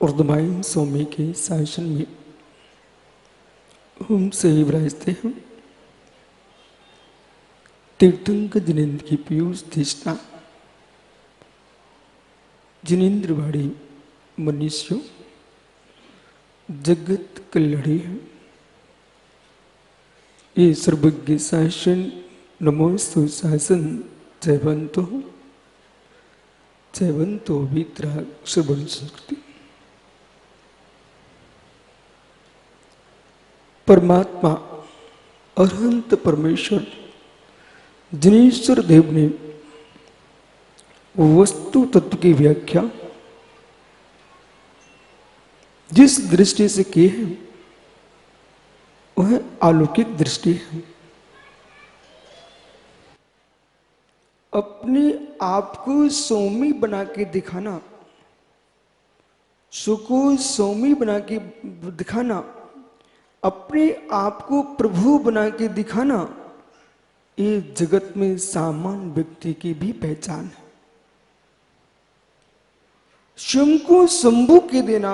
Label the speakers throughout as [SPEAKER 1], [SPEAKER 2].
[SPEAKER 1] अर्धमायन स्वामी के शासन में हम सही विराजते हैं। तीर्थंकर जिनेन्द्र की पीयूष तृष्णा जिनेन्द्रवाड़ी मनुष्यों जगत कल्याणी है। ये सर्वज्ञ शासन नमोस्तु शासन जयवंतो वित्रा श्रवण संस्कृति। परमात्मा अरहंत परमेश्वर जिनेश्वर देव ने वस्तु तत्व की व्याख्या जिस दृष्टि से की है वह अलौकिक दृष्टि है। अपने आप को स्वामी बना के दिखाना, सुको स्वामी बना के दिखाना, अपने आप को प्रभु बना के दिखाना, ये जगत में सामान्य व्यक्ति की भी पहचान है। स्वयं को शंभु के देना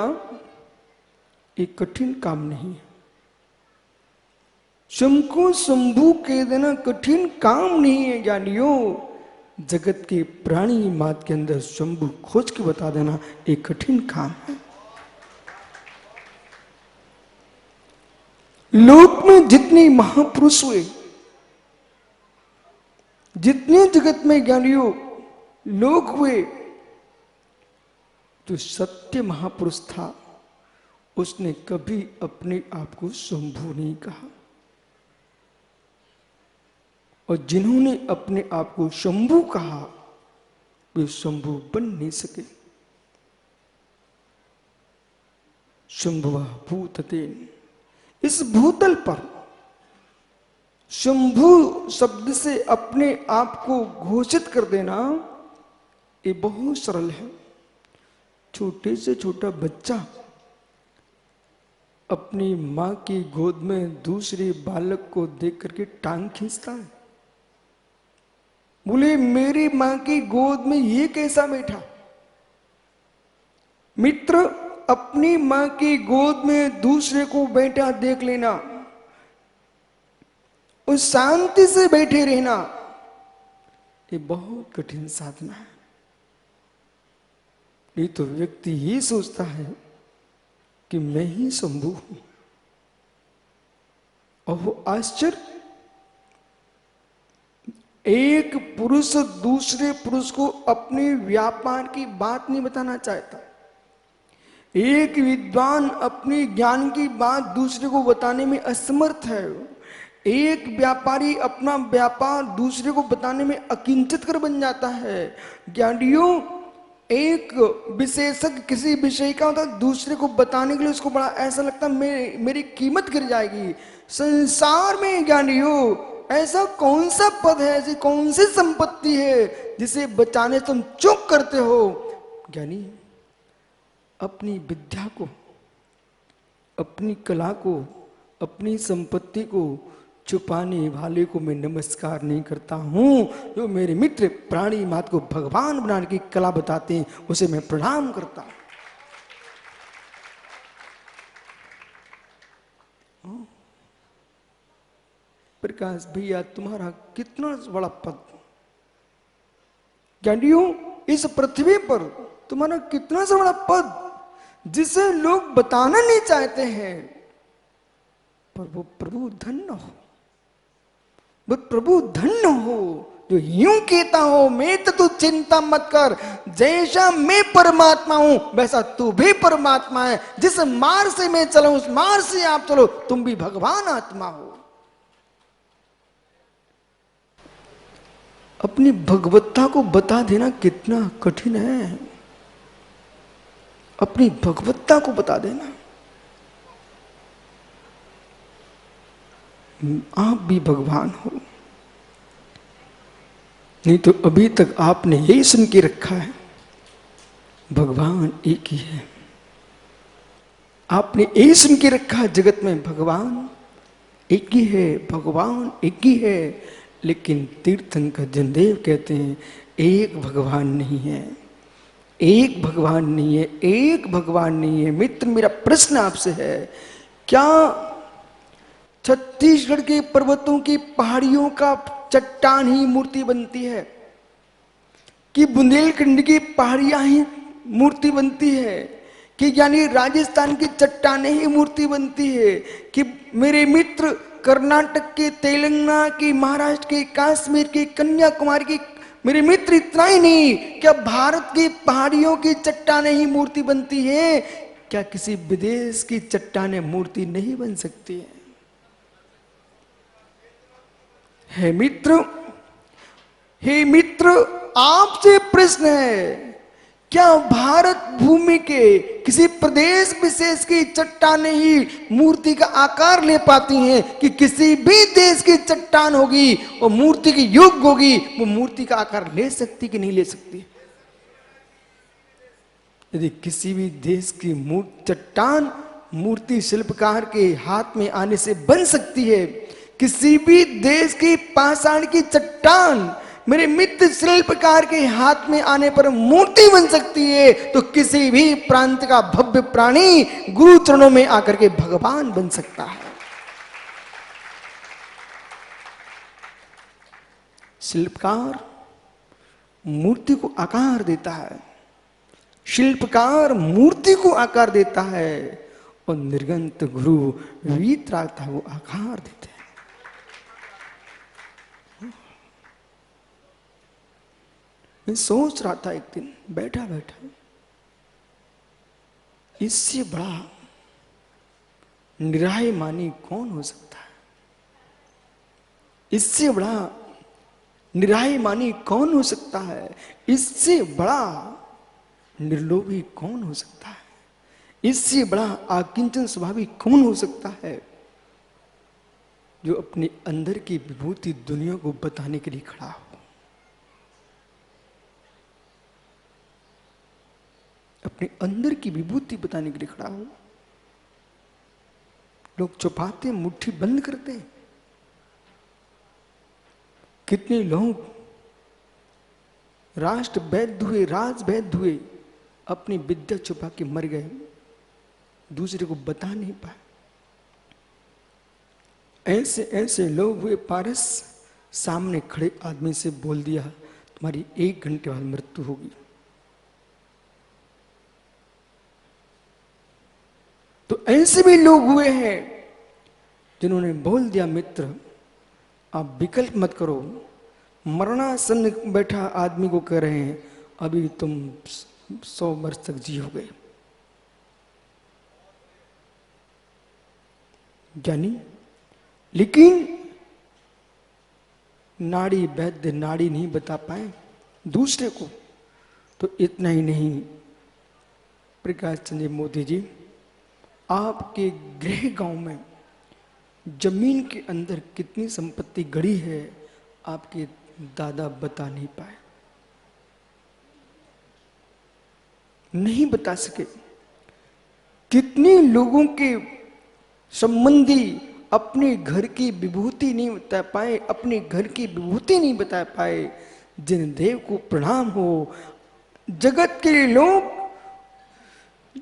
[SPEAKER 1] एक कठिन काम नहीं है। स्वयं को शंभु के देना कठिन काम नहीं है ज्ञानियों। जगत के प्राणी मात के अंदर शंभु खोज के बता देना एक कठिन काम है। लोक में जितने महापुरुष हुए, जितने जगत में ज्ञानियों लोग हुए, जो सत्य महापुरुष था उसने कभी अपने आप को शंभु नहीं कहा। और जिन्होंने अपने आप को शंभु कहा वे शंभु बन नहीं सके। शंभुवा भूततेन, इस भूतल पर शंभु शब्द से अपने आप को घोषित कर देना ये बहुत सरल है। छोटे से छोटा बच्चा अपनी मां की गोद में दूसरे बालक को देख करके टांग खींचता है। बोले मेरी मां की गोद में ये कैसा बैठा। मित्र, अपनी मां की गोद में दूसरे को बैठा देख लेना और शांति से बैठे रहना ये बहुत कठिन साधना है। ये तो व्यक्ति ये सोचता है कि मैं ही शंभु हूं। और वो आश्चर्य, एक पुरुष दूसरे पुरुष को अपने व्यापार की बात नहीं बताना चाहता। एक विद्वान अपने ज्ञान की बात दूसरे को बताने में असमर्थ है। एक व्यापारी अपना व्यापार दूसरे को बताने में अकिंचित कर बन जाता है। ज्ञानियों, एक विशेषज्ञ किसी विषय का होता दूसरे को बताने के लिए उसको बड़ा ऐसा लगता मेरी कीमत गिर जाएगी। संसार में ज्ञानियों ऐसा कौन सा पद है, ऐसी कौन सी संपत्ति है जिसे बचाने तुम चुप करते हो। ज्ञानी अपनी विद्या को, अपनी कला को, अपनी संपत्ति को छुपाने वाले को मैं नमस्कार नहीं करता हूं। जो मेरे मित्र प्राणी मात को भगवान बनाने की कला बताते हैं उसे मैं प्रणाम करता हूं। प्रकाश भैया तुम्हारा कितना बड़ा पद। ज्ञानियों, इस पृथ्वी पर तुम्हारा कितना सा बड़ा पद जिसे लोग बताना नहीं चाहते हैं, पर वो प्रभु धन्य हो। वो प्रभु धन्य हो जो यूं कहता हो मैं तो तू चिंता मत कर, जैसा मैं परमात्मा हूं वैसा तू भी परमात्मा है। जिस मार्ग से मैं चला उस मार्ग से आप चलो, तुम भी भगवान आत्मा हो। अपनी भगवत्ता को बता देना कितना कठिन है। अपनी भगवत्ता को बता देना। आप भी भगवान हो। नहीं तो अभी तक आपने यही सुन के रखा है भगवान एक ही है। आपने यही सुन के रखा है जगत में भगवान एक ही है, भगवान एक ही है। लेकिन तीर्थंकर जनदेव कहते हैं एक भगवान नहीं है, एक भगवान नहीं है, एक भगवान नहीं है। मित्र, मेरा प्रश्न आपसे है, क्या छत्तीसगढ़ के पर्वतों की पहाड़ियों का चट्टान ही मूर्ति बनती है, कि बुंदेलखंड की पहाड़ियां ही मूर्ति बनती है, कि यानी राजस्थान की चट्टानें ही मूर्ति बनती है, कि मेरे मित्र कर्नाटक के, तेलंगाना की, महाराष्ट्र के, कश्मीर की, कन्याकुमारी की, मेरे मित्र इतना ही नहीं, क्या भारत की पहाड़ियों की चट्टानें ही मूर्ति बनती है? क्या किसी विदेश की चट्टानें मूर्ति नहीं बन सकती है मित्र? हे मित्र, आपसे प्रश्न है, क्या भारत भूमि के किसी प्रदेश विशेष की चट्टानें ही मूर्ति का आकार ले पाती हैं, कि किसी भी देश की चट्टान होगी वो मूर्ति की योग्य होगी, वो मूर्ति का आकार ले सकती कि नहीं ले सकती? यदि किसी भी देश की चट्टान मूर्ति शिल्पकार के हाथ में आने से बन सकती है, किसी भी देश की पाषाण की चट्टान मेरे मित्र शिल्पकार के हाथ में आने पर मूर्ति बन सकती है, तो किसी भी प्रांत का भव्य प्राणी गुरु चरणों में आकर के भगवान बन सकता है। शिल्पकार मूर्ति को आकार देता है, शिल्पकार मूर्ति को आकार देता है, और निर्गंत गुरु वीतरागता को आकार देते हैं। मैं सोच रहा था एक दिन बैठा बैठा, इससे बड़ा निरायमानी कौन हो सकता है? इससे बड़ा निरायमानी कौन हो सकता है? इससे बड़ा निर्लोभी कौन हो सकता है? इससे बड़ा आकिंचन स्वभावी कौन हो सकता है, जो अपने अंदर की विभूति दुनिया को बताने के लिए खड़ा हो? अपने अंदर की विभूति बताने के लिए खड़ा हो। लोग छुपाते, मुट्ठी बंद करते। कितने लोग राष्ट्र वैद्य हुए, राज वैद्य हुए, अपनी विद्या छुपा के मर गए, दूसरे को बता नहीं पाए। ऐसे ऐसे लोग हुए पारस, सामने खड़े आदमी से बोल दिया तुम्हारी 1 घंटे बाद मृत्यु होगी। तो ऐसे भी लोग हुए हैं जिन्होंने बोल दिया मित्र आप विकल्प मत करो, मरणासन बैठा आदमी को कह रहे हैं अभी तुम 100 वर्ष तक जियोगे। ज्ञानी, लेकिन नाड़ी वैद्य नाड़ी नहीं बता पाए दूसरे को। तो इतना ही नहीं, प्रकाश चंद्र मोदी जी, आपके गृह गांव में जमीन के अंदर कितनी संपत्ति गड़ी है आपके दादा बता नहीं पाए, नहीं बता सके। कितने लोगों के संबंधी अपने घर की विभूति नहीं बता पाए, अपने घर की विभूति नहीं बता पाए। जिन देव को प्रणाम हो, जगत के लोग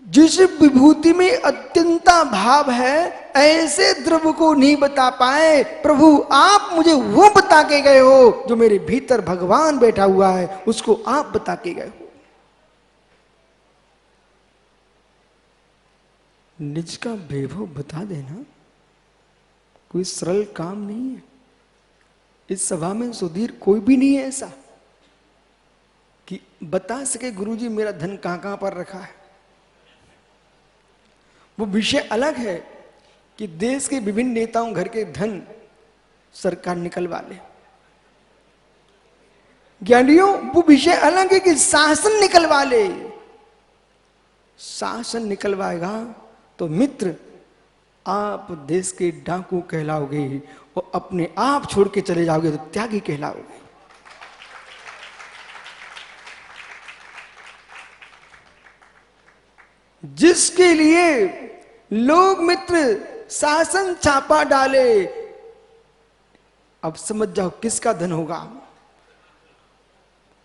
[SPEAKER 1] जिस विभूति में अत्यंता भाव है ऐसे द्रव्य को नहीं बता पाए। प्रभु आप मुझे वो बता के गए हो जो मेरे भीतर भगवान बैठा हुआ है, उसको आप बता के गए हो। निज का वैभव बता देना कोई सरल काम नहीं है। इस सभा में सुधीर कोई भी नहीं है ऐसा कि बता सके गुरुजी मेरा धन कहां कहां पर रखा है। वो विषय अलग है कि देश के विभिन्न नेताओं घर के धन सरकार निकलवा ले। ज्ञानियों, वो विषय अलग है कि शासन निकलवा ले। शासन निकलवाएगा तो मित्र आप देश के डाकू कहलाओगे और अपने आप छोड़ के चले जाओगे तो त्यागी कहलाओगे। जिसके लिए लोग मित्र शासन छापा डाले, अब समझ जाओ किसका धन होगा।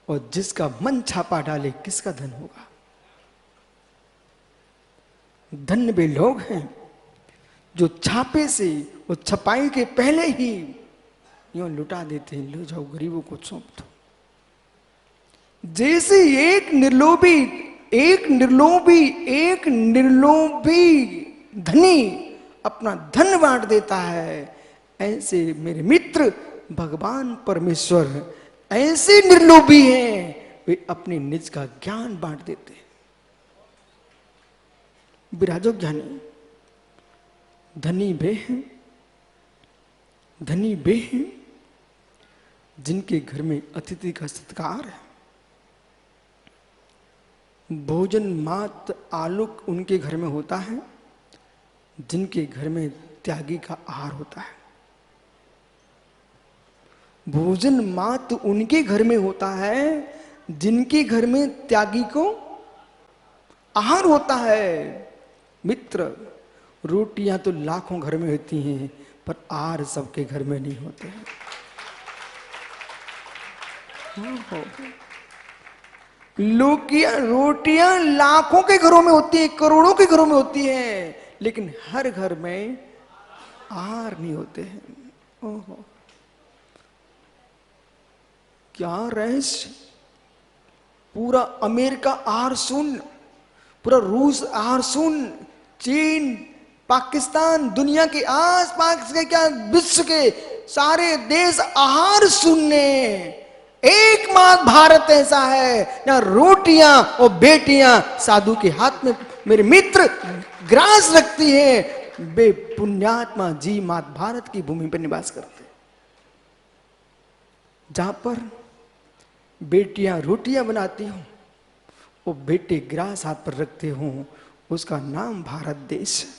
[SPEAKER 1] और जिसका मन छापा डाले किसका धन होगा? धन्य वे लोग हैं जो छापे से और छपाई के पहले ही यूं लुटा देते हैं, लो जाओ गरीबों को सौंप दो। जैसे एक निर्लोभी धनी अपना धन बांट देता है, ऐसे मेरे मित्र भगवान परमेश्वर ऐसे निर्लोभी हैं, वे अपने निज का ज्ञान बांट देते हैं। विराजो ज्ञानी धनी वे हैं जिनके घर में अतिथि का सत्कार है, भोजन मात आलोक उनके घर में होता है जिनके घर में त्यागी का आहार होता है। भोजन मात उनके घर में होता है जिनके घर में त्यागी को आहार होता है। मित्र, रोटियां तो लाखों घर में होती हैं, पर आहार सबके घर में नहीं होते हैं। रोटियां लाखों के घरों में होती है, करोड़ों के घरों में होती है, लेकिन हर घर में आहार नहीं होते हैं। ओहो, क्या रहस्य! पूरा अमेरिका आहार शून्य, पूरा रूस आहार शून्य, चीन, पाकिस्तान, दुनिया के आसपास के क्या विश्व के सारे देश आहार शून्य। एकमात्र भारत ऐसा है जहां रोटियां और बेटियां साधु के हाथ में मेरे मित्र ग्रास रखती हैं। वे पुण्यात्मा जी मात भारत की भूमि पर निवास करते हैं, जहां पर बेटियां रोटियां बनाती हूं वो बेटे ग्रास हाथ पर रखते हूं, उसका नाम भारत देश है।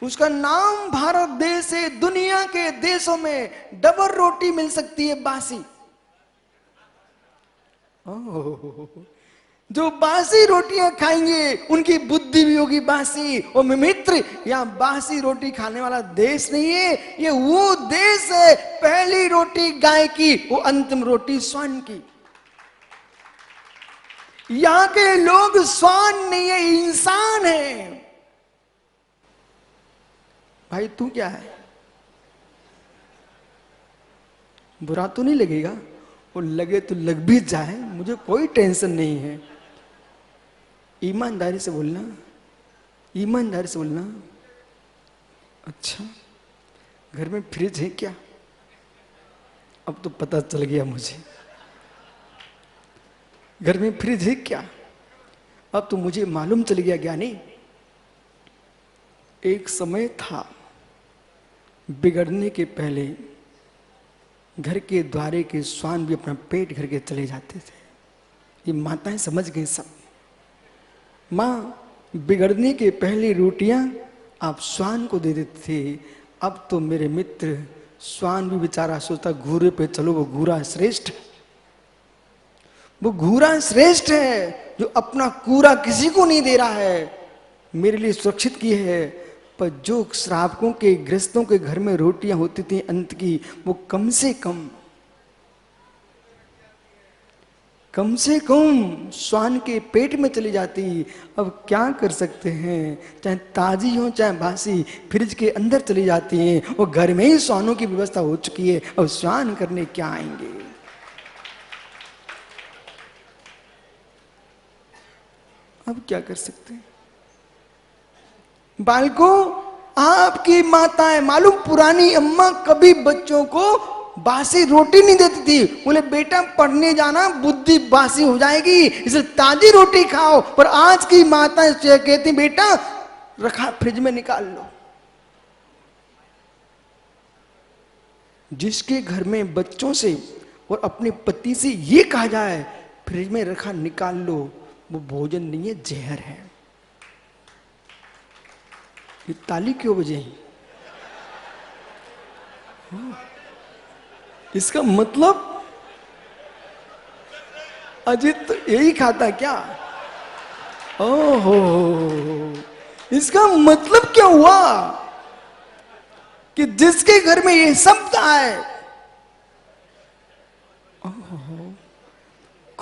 [SPEAKER 1] उसका नाम भारत देश है। दुनिया के देशों में डबल रोटी मिल सकती है बासी। जो बासी रोटियां खाएंगे उनकी बुद्धि भी होगी बासी। और मित्र, यहां बासी रोटी खाने वाला देश नहीं है, ये वो देश है पहली रोटी गाय की, वो अंतिम रोटी श्वान की। यहां के लोग श्वान नहीं है, इंसान है। भाई तू क्या है? बुरा तो नहीं लगेगा? वो लगे तो लग भी जाए, मुझे कोई टेंशन नहीं है। ईमानदारी से बोलना, ईमानदारी से बोलना। अच्छा, घर में फ्रिज है क्या? अब तो पता चल गया मुझे, घर में फ्रिज है क्या? अब तो मुझे मालूम चल गया ज्ञानी। एक समय था, बिगड़ने के पहले घर के द्वारे के श्वान भी अपना पेट भर के चले जाते थे। ये माताएं समझ गई सब। माँ, बिगड़ने के पहले रोटियां आप श्वान को दे देते थे। अब तो मेरे मित्र, श्वान भी बेचारा सोचता घूरे पे चलो, वो घूरा श्रेष्ठ, वो घूरा श्रेष्ठ है जो अपना कूड़ा किसी को नहीं दे रहा है, मेरे लिए सुरक्षित की है। पर जो श्रावकों के, गृहस्थों के घर में रोटियां होती थी अंत की, वो कम से कम श्वान के पेट में चली जाती। अब क्या कर सकते हैं, चाहे ताजी हो चाहे बासी, फ्रिज के अंदर चली जाती हैं। और घर में ही श्वानों की व्यवस्था हो चुकी है, अब श्वान करने क्या आएंगे? अब क्या कर सकते हैं? बालकों, आपकी माताएं, मालूम पुरानी अम्मा कभी बच्चों को बासी रोटी नहीं देती थी। बोले बेटा पढ़ने जाना, बुद्धि बासी हो जाएगी, इसलिए ताजी रोटी खाओ। पर आज की माताएं कहती बेटा रखा फ्रिज में निकाल लो। जिसके घर में बच्चों से और अपने पति से ये कहा जाए फ्रिज में रखा निकाल लो, वो भोजन नहीं है, जहर है। ये ताली क्यों बजाई? इसका मतलब अजित यही खाता क्या? ओहो, इसका मतलब क्या हुआ कि जिसके घर में ये शब्द आए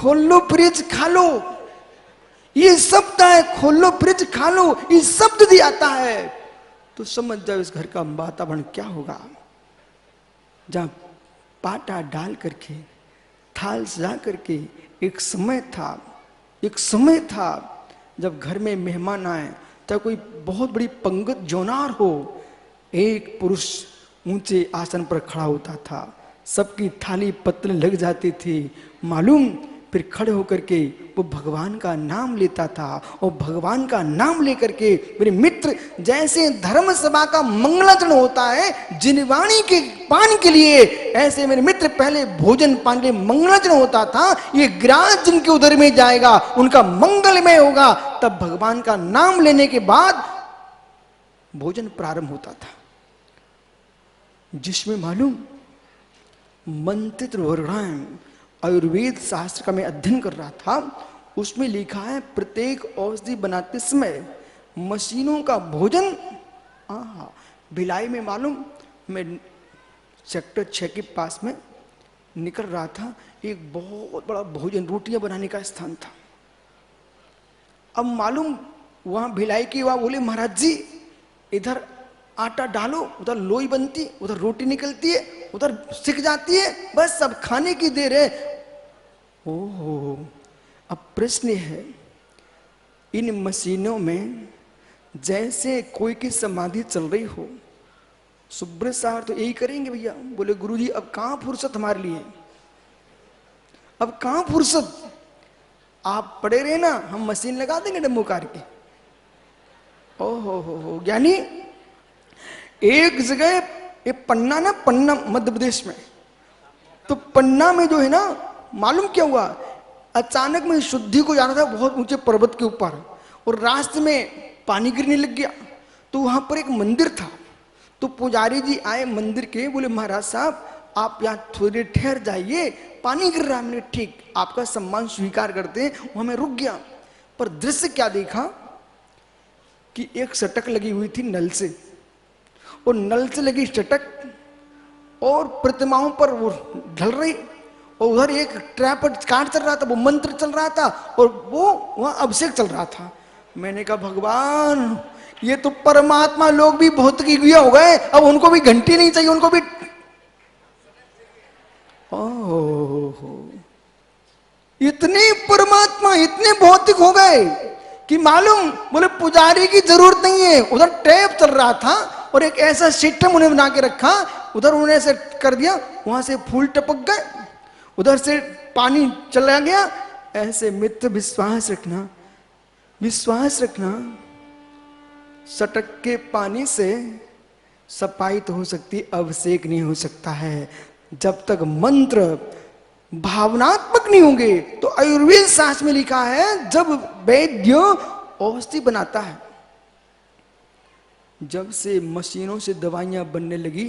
[SPEAKER 1] खोल लो फ्रिज खा लो, ये शब्द है, खोल लो फ्रिज खा लो, ये शब्द भी आता है, तो समझ जाओ इस घर का वातावरण क्या होगा। जहां पाटा डाल करके, थाल सजा करके, एक समय था, एक समय था जब घर में मेहमान आए, चाहे कोई बहुत बड़ी पंगत जोनार हो, एक पुरुष ऊंचे आसन पर खड़ा होता था, सबकी थाली पत्तल लग जाती थी, मालूम, फिर खड़े होकर के वो भगवान का नाम लेता था, और भगवान का नाम लेकर के मेरे मित्र, जैसे धर्म सभा का मंगलाचरण होता है जिनवाणी के पान के लिए, ऐसे मेरे मित्र पहले भोजन पान के मंगलाचरण होता था। ये ग्रास जिनके उदर में जाएगा उनका मंगलमय होगा, तब भगवान का नाम लेने के बाद भोजन प्रारंभ होता था, जिसमें मालूम मंत्रित वर्णाएं, आयुर्वेद शास्त्र का मैं अध्ययन कर रहा था, उसमें लिखा है प्रत्येक औषधि बनाते समय मशीनों का भोजन। भिलाई में मालूम, मैं सेक्टर 6 के पास में निकल रहा था, एक बहुत बड़ा भोजन रोटियां बनाने का स्थान था। अब मालूम वहां भिलाई की वहां बोले महाराज जी इधर आटा डालो, उधर लोई बनती, उधर रोटी निकलती है, उधर सिक जाती है, बस सब खाने की देर है। ओहो, अब प्रश्न है, इन मशीनों में जैसे कोई की समाधि चल रही हो, सुब्रत साहब तो यही करेंगे भैया, बोले गुरुजी अब कहां फुर्सत हमारे लिए, अब कहां फुर्सत, आप पड़े रहे ना, हम मशीन लगा देंगे डम्बो कार के। ओहो हो ज्ञानी, एक जगह ये पन्ना ना, पन्ना मध्य प्रदेश में, तो पन्ना में जो है ना, मालूम क्या हुआ, अचानक में शुद्धि को जाना था बहुत ऊंचे पर्वत के ऊपर, और रास्ते में पानी गिरने लग गया, तो वहां पर एक मंदिर था, तो पुजारी जी आए मंदिर के, बोले महाराज साहब आप यहाँ थोड़ी ठहर जाइए, पानी गिर रहा है। मैंने ठीक, आपका सम्मान स्वीकार करते हैं, वहां मैं रुक गया, पर दृश्य क्या देखा कि एक सटक लगी हुई थी नल से, और नल से लगी चटक और प्रतिमाओं पर वो ढल रही, और उधर एक ट्रैप काट चल रहा था, वो मंत्र चल रहा था, और वो वहां अभिषेक चल रहा था। मैंने कहा भगवान ये तो परमात्मा लोग भी भौतिकी हो गए, अब उनको भी घंटी नहीं चाहिए, उनको भी ओहो, इतने परमात्मा इतने भौतिक हो गए कि मालूम, बोले पुजारी की जरूरत नहीं है, उधर टैप चल रहा था और एक ऐसा सिस्टम उन्हें बना के रखा, उधर उन्हें ऐसे कर दिया, वहां से फूल टपक गए, उधर से पानी चला गया। ऐसे मित्र विश्वास रखना, विश्वास रखना, सटक के पानी से सफाई तो हो सकती, अभिषेक नहीं हो सकता है, जब तक मंत्र भावनात्मक नहीं होंगे। तो आयुर्वेद शास्त्र में लिखा है जब वैद्य औषधि बनाता है, जब से मशीनों से दवाइयां बनने लगी,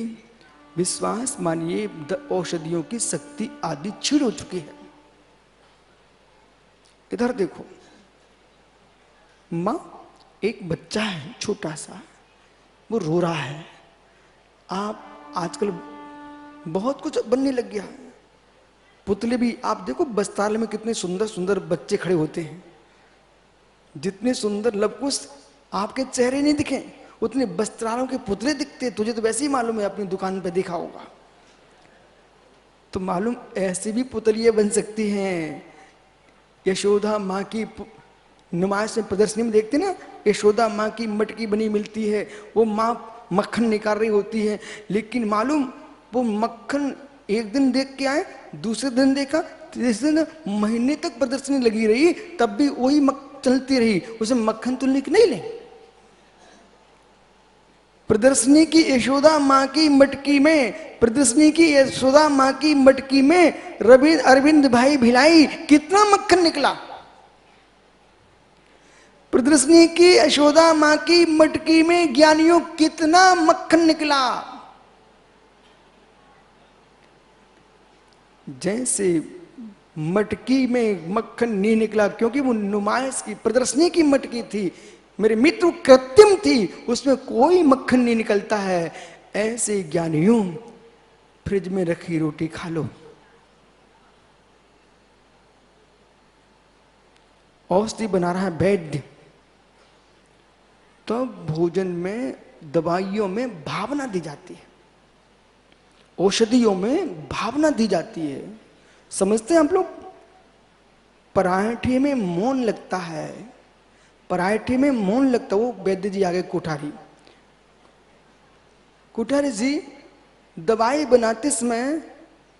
[SPEAKER 1] विश्वास मानिए औषधियों की शक्ति आदि क्षीण हो चुकी है। इधर देखो, मां एक बच्चा है छोटा सा, वो रो रहा है, आप आजकल बहुत कुछ बनने लग गया है, पुतले भी आप देखो, वस्त्रालय में कितने सुंदर सुंदर बच्चे खड़े होते हैं, जितने सुंदर लवकुश आपके चेहरे नहीं दिखे उतने वस्त्रालयों के पुतले दिखते, तुझे तो वैसे ही मालूम है, अपनी दुकान पे देखा होगा। तो मालूम ऐसे भी पुतलियां बन सकती हैं। यशोदा माँ की नुमाइश में, प्रदर्शनी में देखते ना, यशोदा माँ की मटकी बनी मिलती है, वो माँ मक्खन निकाल रही होती है, लेकिन मालूम वो मक्खन एक दिन देख के आए, दूसरे दिन देखा, तीसरे दिन, महीने तक प्रदर्शनी लगी रही, तब भी वही चलती रही, उसे मक्खन तुलने की नहीं ले। प्रदर्शनी की यशोदा माँ की मटकी में, प्रदर्शनी की यशोदा माँ की मटकी में रविंद्र अरविंद भाई भिलाई कितना मक्खन निकला, प्रदर्शनी की यशोदा माँ की मटकी में ज्ञानियों कितना मक्खन निकला। जैसे मटकी में मक्खन नहीं निकला क्योंकि वो नुमाइश की प्रदर्शनी की मटकी थी, मेरे मित्र कृत्रिम थी, उसमें कोई मक्खन नहीं निकलता है, ऐसे ज्ञानियों फ्रिज में रखी रोटी खा लो, औषधि बना रहा है वैद्य, तो भोजन में, दवाइयों में भावना दी जाती है, औषधियों में भावना दी जाती है। समझते हैं आप लोग? पराठे में मौन लगता है, पराठे में मौन लगता है। वो वैद्य जी आगे कुठारी, कुठारी जी दवाई बनाते समय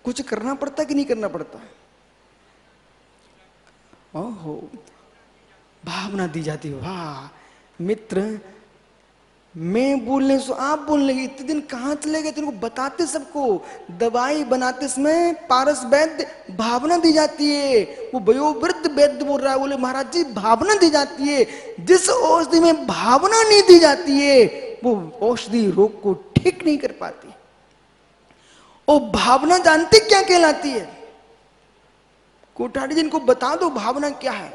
[SPEAKER 1] कुछ करना पड़ता कि नहीं करना पड़ता? ओहो, भावना दी जाती है। वाह मित्र, मैं बोलने से आप बोलने लगे, इतने दिन कहाँ चले गए? तेरे को बताते सबको, दवाई बनाते समय पारस वैद्य भावना दी जाती है। वो वयोवृद्ध वैद्य बोल रहा है, बोले महाराज जी भावना दी जाती है। जिस औषधि में भावना नहीं दी जाती है वो औषधि रोग को ठीक नहीं कर पाती। और भावना जानते क्या कहलाती है? कोठारी जी इनको बता दो भावना क्या है।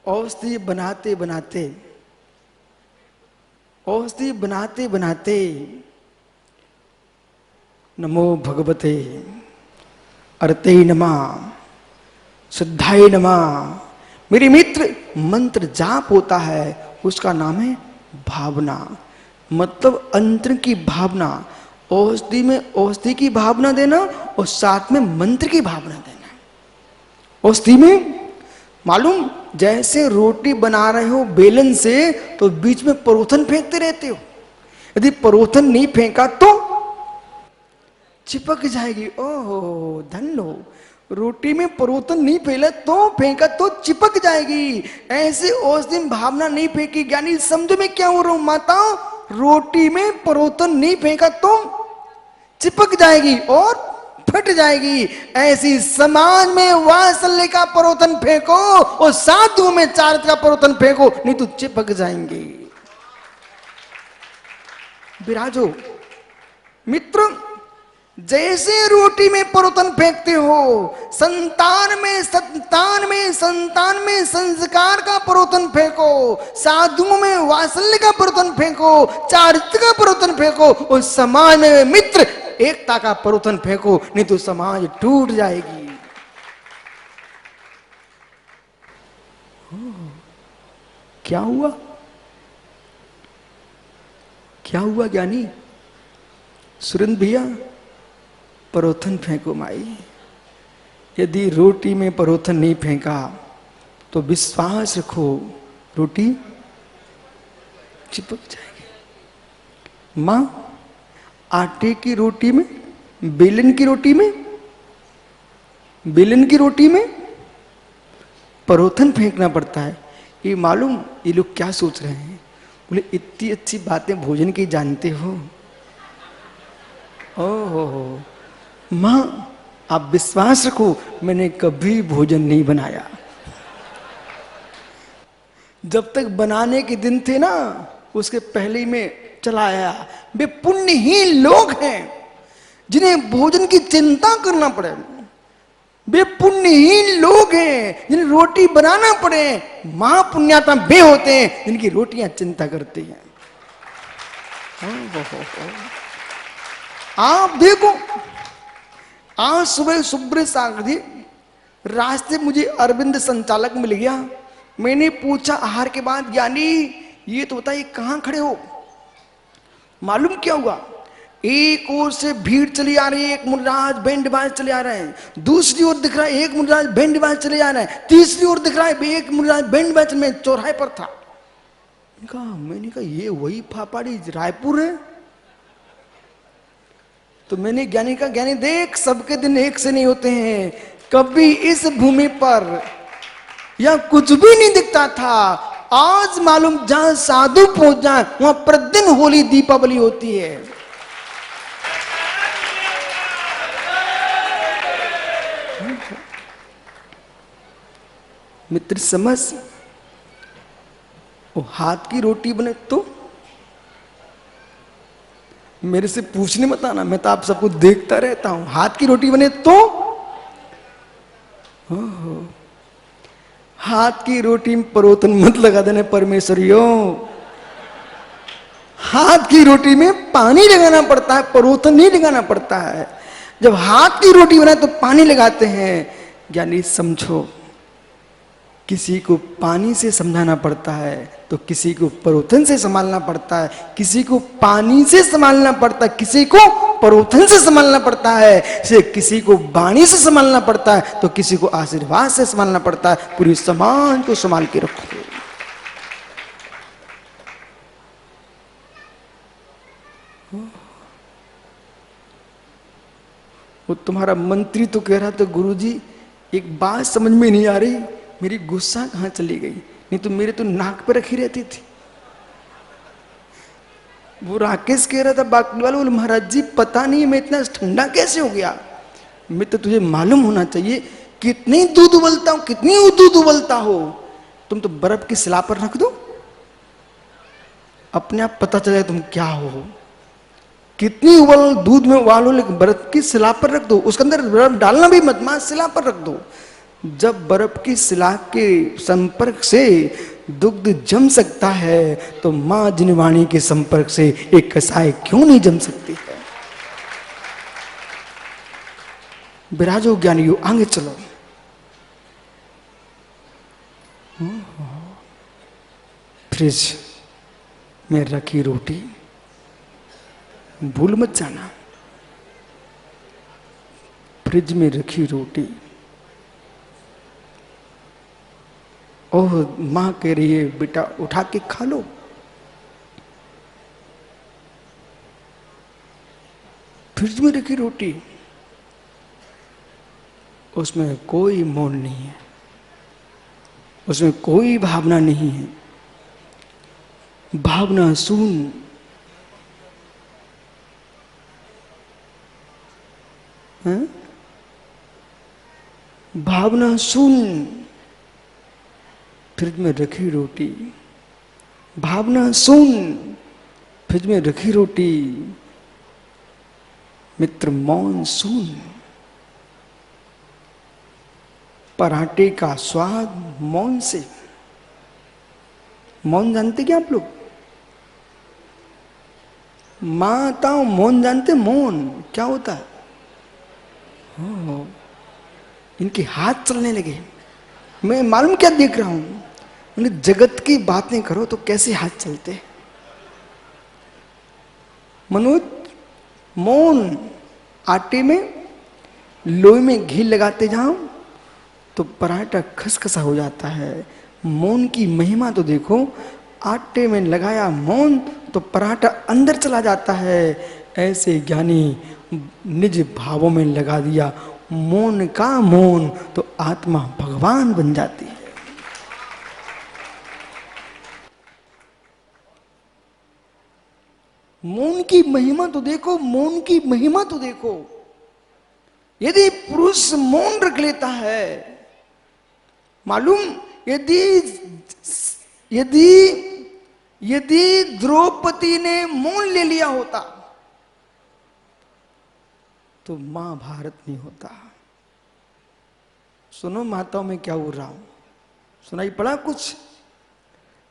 [SPEAKER 1] औषधि बनाते बनाते, औषधि बनाते बनाते, नमो भगवते अर्ते नमः सिद्धाय नमः, मेरे मित्र मंत्र जाप होता है, उसका नाम है भावना। मतलब अंतर की भावना, औषधि में औषधि की भावना देना और साथ में मंत्र की भावना देना। औषधि में मालूम, जैसे रोटी बना रहे हो बेलन से तो बीच में परोथन फेंकते रहते हो, यदि परोथन नहीं फेंका तो चिपक जाएगी। ओहो धन हो, रोटी में परोथन नहीं फैला तो फेंका तो चिपक जाएगी। ऐसे उस दिन भावना नहीं फेंकी, ज्ञानी समझो मैं क्या हो रहा हूं माता, रोटी में परोथन नहीं फेंका तो चिपक जाएगी और फट जाएगी। ऐसी समाज में वात्सल्य का परोथन फेंको और साधु में चारित्र का परोथन फेंको, नहीं तो चिपक जाएंगे। विराजो मित्र, जैसे रोटी में परोथन फेंकते हो, संतान में संस्कार का परोथन फेंको, साधुओं में वात्सल्य का परोथन फेंको, चारित्र का परोथन फेंको और समाज में मित्र एकता का परोथन फेंको, नहीं तो समाज टूट जाएगी। क्या हुआ? क्या हुआ ज्ञानी? सुरेंद्र भैया परोथन फेंको माई। यदि रोटी में परोथन नहीं फेंका तो विश्वास रखो रोटी चिपक जाएगी। मां आटे की रोटी में, बेलन की रोटी में, बेलन की रोटी में परोथन फेंकना पड़ता है। ये मालूम ये लोग क्या सोच रहे हैं? बोले इतनी अच्छी बातें भोजन की जानते हो। ओहो मां आप विश्वास रखो, मैंने कभी भोजन नहीं बनाया। जब तक बनाने के दिन थे ना, उसके पहले ही मैं चला आया। वे पुण्यहीन लोग हैं जिन्हें भोजन की चिंता करना पड़े। वे पुण्यहीन लोग हैं जिन्हें रोटी बनाना पड़े। महापुण्यात्मा वे होते हैं जिनकी रोटियां चिंता करती हैं। आप देखो, आज सुबह सुब्रत सागरी रास्ते मुझे अरविंद संचालक मिल गया। मैंने पूछा आहार के बाद, ज्ञानी ये तो बताइए कहां खड़े हो? मालूम क्या हुआ? एक ओर से भीड़ चली आ रही है, एक मुनिराज बैंड बाज चले आ रहे हैं, दूसरी ओर दिख रहा है एक मुनिराज बैंड बाज चले आ रहे हैं, तीसरी ओर दिख रहा है एक मुनिराज बैंड बाज में चौराहे पर था। मैंने कहा ये वही फापाड़ी रायपुर है। तो मैंने ज्ञानी का, ज्ञानी देख सबके दिन एक से नहीं होते हैं। कभी इस भूमि पर या कुछ भी नहीं दिखता था, आज मालूम जहां साधु पहुंच जाए वहां प्रतिदिन होली दीपावली होती है। मित्र समझ, वो हाथ की रोटी बने तो मेरे से पूछने मत आना, मैं तो आप सबको देखता रहता हूं। हाथ की रोटी बने तो हाथ की रोटी में परोथन मत लगा देना परमेश्वरियों। हाथ की रोटी में पानी लगाना पड़ता है, परोथन नहीं लगाना पड़ता है। जब हाथ की रोटी बनाए तो पानी लगाते हैं। ज्ञानी समझो, किसी को पानी से समझाना पड़ता है तो किसी को परोथन से संभालना पड़ता है, किसी को पानी से संभालना पड़ता है, किसी को परोथन से संभालना पड़ता है, से किसी को वाणी से संभालना पड़ता है तो किसी को आशीर्वाद से संभालना पड़ता है। पूरी समाज को संभाल के रखो। वो तुम्हारा मंत्री तो कह रहा था, गुरुजी एक बात समझ में नहीं आ रही, मेरी गुस्सा कहां चली गई, नहीं तो मेरे तो नाक पे रखी रहती थी। वो राकेश कह रहा था बाकी वाले, बोले महाराज जी पता नहीं मैं इतना ठंडा कैसे हो गया। मैं तो तुझे मालूम होना चाहिए कितनी दूध उबलता हूं, कितनी दूध उबलता हो। तुम तो बर्फ की सिला पर रख दो, अपने आप पता चले तुम क्या हो। कितनी उबल दूध में उबालो, लेकिन बर्फ की सिला पर रख दो, उसके अंदर बर्फ डालना भी मत, मां सिला पर रख दो। जब बर्फ की सिला के संपर्क से दुग्ध जम सकता है तो मां जिनवाणी के संपर्क से एक कसाई क्यों नहीं जम सकती है। विराजो ज्ञानियों, आगे चलो। फ्रिज में रखी रोटी भूल मत जाना। फ्रिज में रखी रोटी, ओह मां कह रही है बेटा उठा के खा लो। फ्रिज में रखी रोटी, उसमें कोई मोल नहीं है, उसमें कोई भावना नहीं है, भावना शून्य। भावना शून्य। फ्रिज में रखी रोटी, भावना शून्य। फ्रिज में रखी रोटी, मित्र मौन शून्य। पराठे का स्वाद मौन से। मौन जानते क्या आप लोग? माता मौन जानते? मौन क्या होता है? इनके हाथ चलने लगे। मैं मालूम क्या देख रहा हूं, मतलब जगत की बातें करो तो कैसे हाथ चलते। मनोज मौन, आटे में लोई में घी लगाते जाओ तो पराठा खसखसा हो जाता है। मौन की महिमा तो देखो, आटे में लगाया मौन तो पराठा अंदर चला जाता है। ऐसे ज्ञानी निज भावों में लगा दिया मौन का मौन तो आत्मा भगवान बन जाती है। मौन की महिमा तो देखो, मौन की महिमा तो देखो। यदि पुरुष मौन रख लेता है, मालूम, यदि यदि यदि द्रौपदी ने मौन ले लिया होता तो महाभारत नहीं होता। सुनो माताओं में क्या बोल रहा हूं, सुनाई पड़ा कुछ?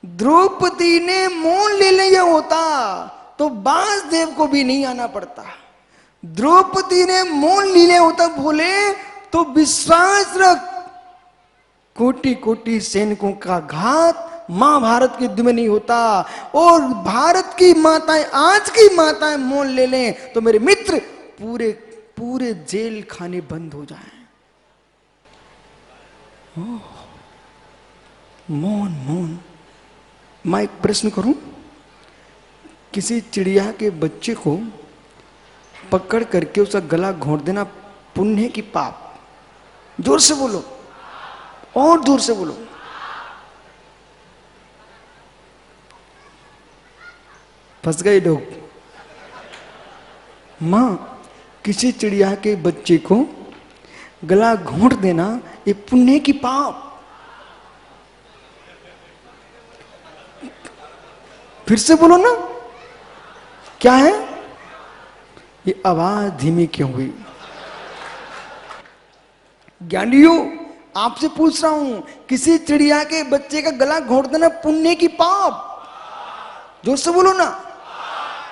[SPEAKER 1] द्रौपदी ने मौन ले लिया होता तो बांसदेव को भी नहीं आना पड़ता। द्रौपदी ने मौन ले लिया होता बोले तो विश्वास रख, कोटि कोटि सैनिकों का घात महाभारत के युद्ध में नहीं होता। और भारत की माताएं, आज की माताएं मौन ले लें तो मेरे मित्र पूरे पूरे जेल खाने बंद हो जाएं। मौन मौन। मैं एक प्रश्न करूं, किसी चिड़िया के बच्चे को पकड़ करके उसका गला घोंट देना पुण्य है कि पाप? जोर से बोलो, और जोर से बोलो। फंस गए लोग। मां, किसी चिड़िया के बच्चे को गला घोंट देना ये पुण्य की पाप? फिर से बोलो ना, क्या है? ये आवाज धीमी क्यों हुई? ज्ञानियों, आपसे पूछ रहा हूं, किसी चिड़िया के बच्चे का गला घोंट देना पुण्य की पाप? जोर से बोलो ना।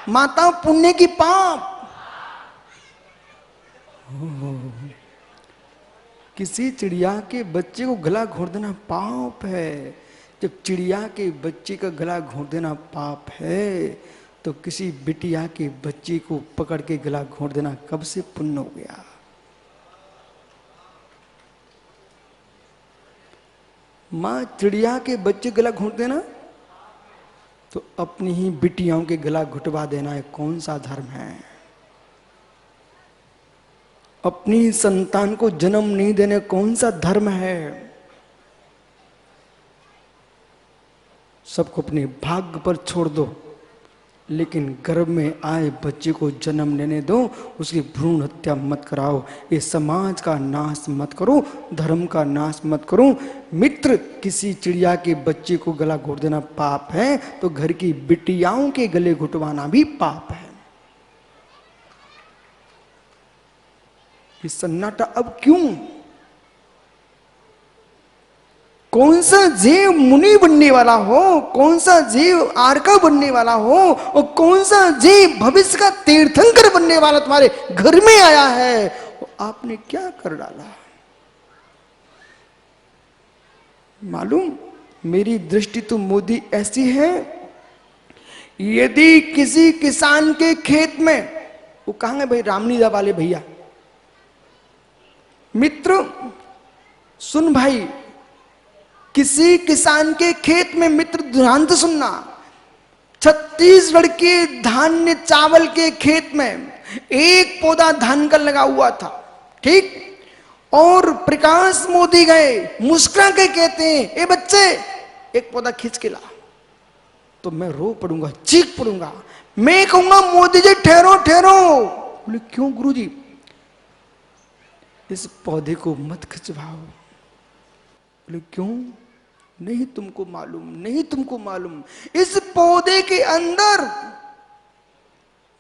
[SPEAKER 1] माता, पुण्य की पाप? किसी चिड़िया के बच्चे को गला घोंट देना पाप है। जब चिड़िया के बच्चे का गला घोंट देना पाप है, तो किसी बिटिया के बच्चे को पकड़ के गला घोंट देना कब से पुण्य हो गया। मां चिड़िया के बच्चे गला घोंट देना, तो अपनी ही बिटियाओं के गला घुटवा देना है कौन सा धर्म है। अपनी संतान को जन्म नहीं देने कौन सा धर्म है। सबको अपने भाग्य पर छोड़ दो, लेकिन गर्भ में आए बच्चे को जन्म लेने दो, उसकी भ्रूण हत्या मत कराओ। ये समाज का नाश मत करो, धर्म का नाश मत करो। मित्र, किसी चिड़िया के बच्चे को गला घोट देना पाप है, तो घर की बिटियाओं के गले घुटवाना भी पाप है। ये सन्नाटा अब क्यों? कौन सा जीव मुनि बनने वाला हो, कौन सा जीव आर्का बनने वाला हो, और कौन सा जीव भविष्य का तीर्थंकर बनने वाला तुम्हारे घर में आया है, आपने क्या कर डाला? मालूम, मेरी दृष्टि तो मोदी ऐसी है, यदि किसी किसान के खेत में, वो कहांगे भाई रामलीला वाले भैया, मित्र सुन भाई, किसी किसान के खेत में, मित्र ध्यान से सुनना, छत्तीसगढ़ के धान्य चावल के खेत में एक पौधा धान का लगा हुआ था, ठीक। और प्रकाश मोदी गए, मुस्कुरा के कहते हैं, ए बच्चे एक पौधा खींच के ला। तो मैं रो पड़ूंगा, चीख पड़ूंगा, मैं कहूंगा मोदी जी ठहरो ठहरो। बोले क्यों गुरुजी? इस पौधे को मत खिंचवाओ। बोले क्यों? नहीं तुमको मालूम, नहीं तुमको मालूम, इस पौधे के अंदर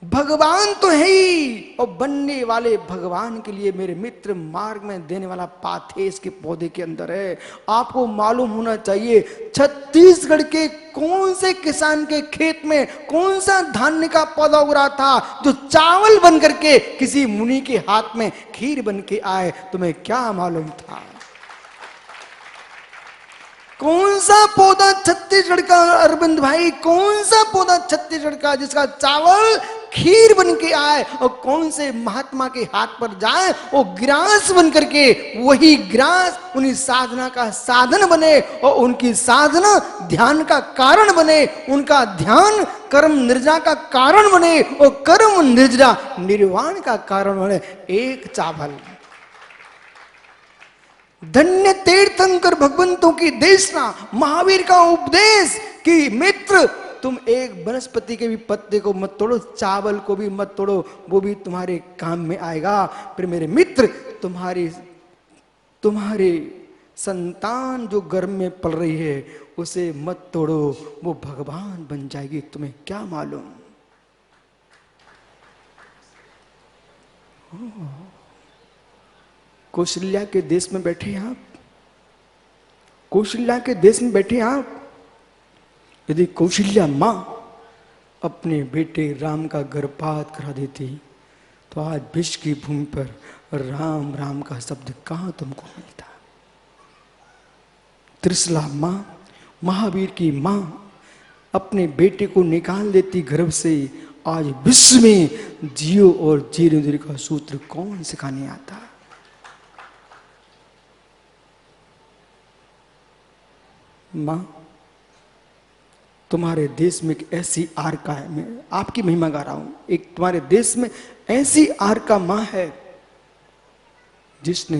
[SPEAKER 1] भगवान तो है ही, और बनने वाले भगवान के लिए मेरे मित्र मार्ग में देने वाला पाथेस के पौधे के अंदर है। आपको मालूम होना चाहिए, छत्तीसगढ़ के कौन से किसान के खेत में कौन सा धान्य का पौधा उग रहा था, जो चावल बन करके किसी मुनि के हाथ में खीर बन के आए। तुम्हें क्या मालूम था? कौन सा पौधा छत्तीसगढ़ का, अरविंद भाई, कौन सा पौधा छत्तीसगढ़ का जिसका चावल खीर बन के आए, और कौन से महात्मा के हाथ पर जाए वो ग्रास बन करके, वही ग्रास उन्हीं साधना का साधन बने, और उनकी साधना ध्यान का कारण बने, उनका ध्यान कर्म निर्जा का कारण बने, और कर्म निर्जा निर्वाण का कारण बने। एक चावल। धन्य तीर्थंकर भगवंतों की देशना, महावीर का उपदेश कि मित्र तुम एक वनस्पति के भी पत्ते को मत तोड़ो, चावल को भी मत तोड़ो, वो भी तुम्हारे काम में आएगा। फिर मेरे मित्र, तुम्हारे संतान जो गर्भ में पल रही है उसे मत तोड़ो, वो भगवान बन जाएगी। तुम्हें क्या मालूम? कौशल्या के देश में बैठे आप, कौशल्या के देश में बैठे आप, यदि कौशल्या मां अपने बेटे राम का गर्भपात करा देती, तो आज विश्व की भूमि पर राम राम का शब्द कहां तुमको मिलता। त्रिशला मां, महावीर की मां अपने बेटे को निकाल देती गर्भ से, आज विश्व में जियो और जीने का सूत्र कौन सिखाने आता? मां, तुम्हारे देश में एक ऐसी आर्का है, मैं आपकी महिमा गा रहा हूं, एक तुम्हारे देश में ऐसी आर्का मां है जिसने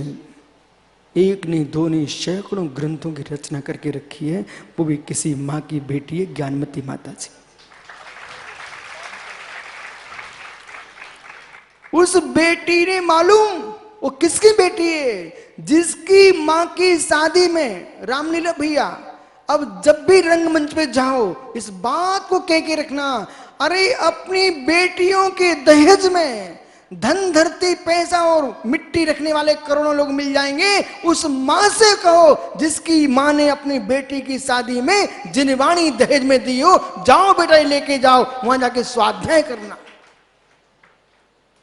[SPEAKER 1] एक नहीं दो नहीं सैकड़ों ग्रंथों की रचना करके रखी है, वो भी किसी मां की बेटी है, ज्ञानमती माता जी। उस बेटी ने मालूम वो किसकी बेटी है? जिसकी मां की शादी में, रामलीला भैया अब जब भी रंगमंच पे जाओ इस बात को कह के रखना, अरे अपनी बेटियों के दहेज में धन धरती पैसा और मिट्टी रखने वाले करोड़ों लोग मिल जाएंगे। उस मां से कहो जिसकी मां ने अपनी बेटी की शादी में जिनवाणी दहेज में दी हो, जाओ बेटा लेके जाओ, वहां जाके स्वाध्याय करना।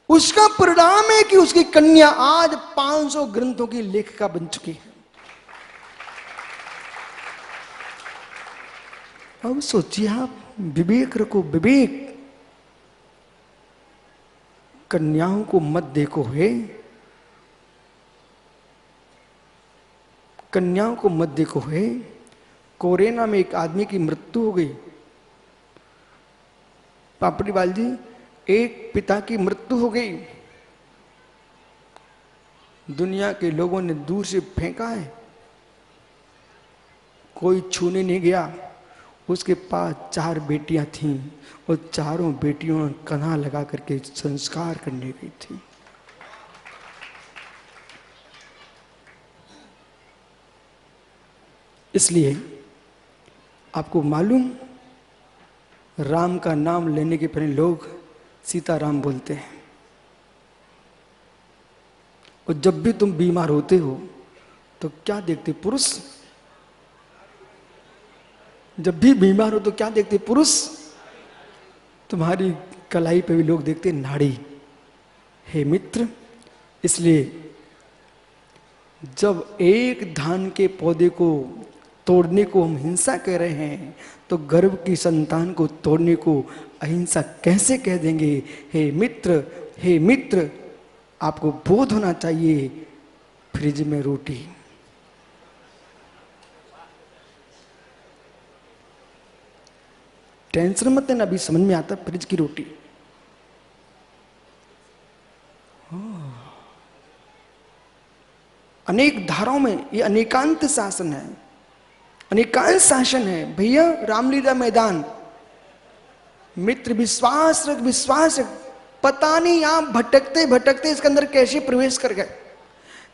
[SPEAKER 1] उसका परिणाम है कि उसकी कन्या आज 500 ग्रंथों की लेखिका बन चुकी है। अब सोचिए आप, विवेक रखो, विवेक। कन्याओं को मत देखो हे, कन्याओं को मत देखो हे। कोरेना में एक आदमी की मृत्यु हो गई। पापड़ीवाल जी, एक पिता की मृत्यु हो गई। दुनिया के लोगों ने दूर से फेंका है, कोई छूने नहीं गया। उसके पास 4 बेटियां थीं और चारों बेटियों ने कन्हा लगा करके संस्कार करने गई थी। इसलिए आपको मालूम, राम का नाम लेने के पहले लोग सीताराम बोलते हैं। और जब भी तुम बीमार होते हो तो क्या देखते पुरुष? जब भी बीमार हो तो क्या देखते पुरुष? तुम्हारी कलाई पे भी लोग देखते नाड़ी। हे मित्र, इसलिए जब एक धान के पौधे को तोड़ने को हम हिंसा कह रहे हैं, तो गर्भ की संतान को तोड़ने को अहिंसा कैसे कह देंगे? हे मित्र, हे मित्र, आपको बोध होना चाहिए। फ्रिज में रोटी, टेंशन मत लेना, अभी समझ में आता फ्रिज की रोटी। अनेक धाराओं में ये अनेकांत शासन है, अनेकांत शासन है भैया। रामलीला मैदान, मित्र विश्वास रख, विश्वास रख। पता नहीं आप भटकते भटकते इसके अंदर कैसे प्रवेश कर गए,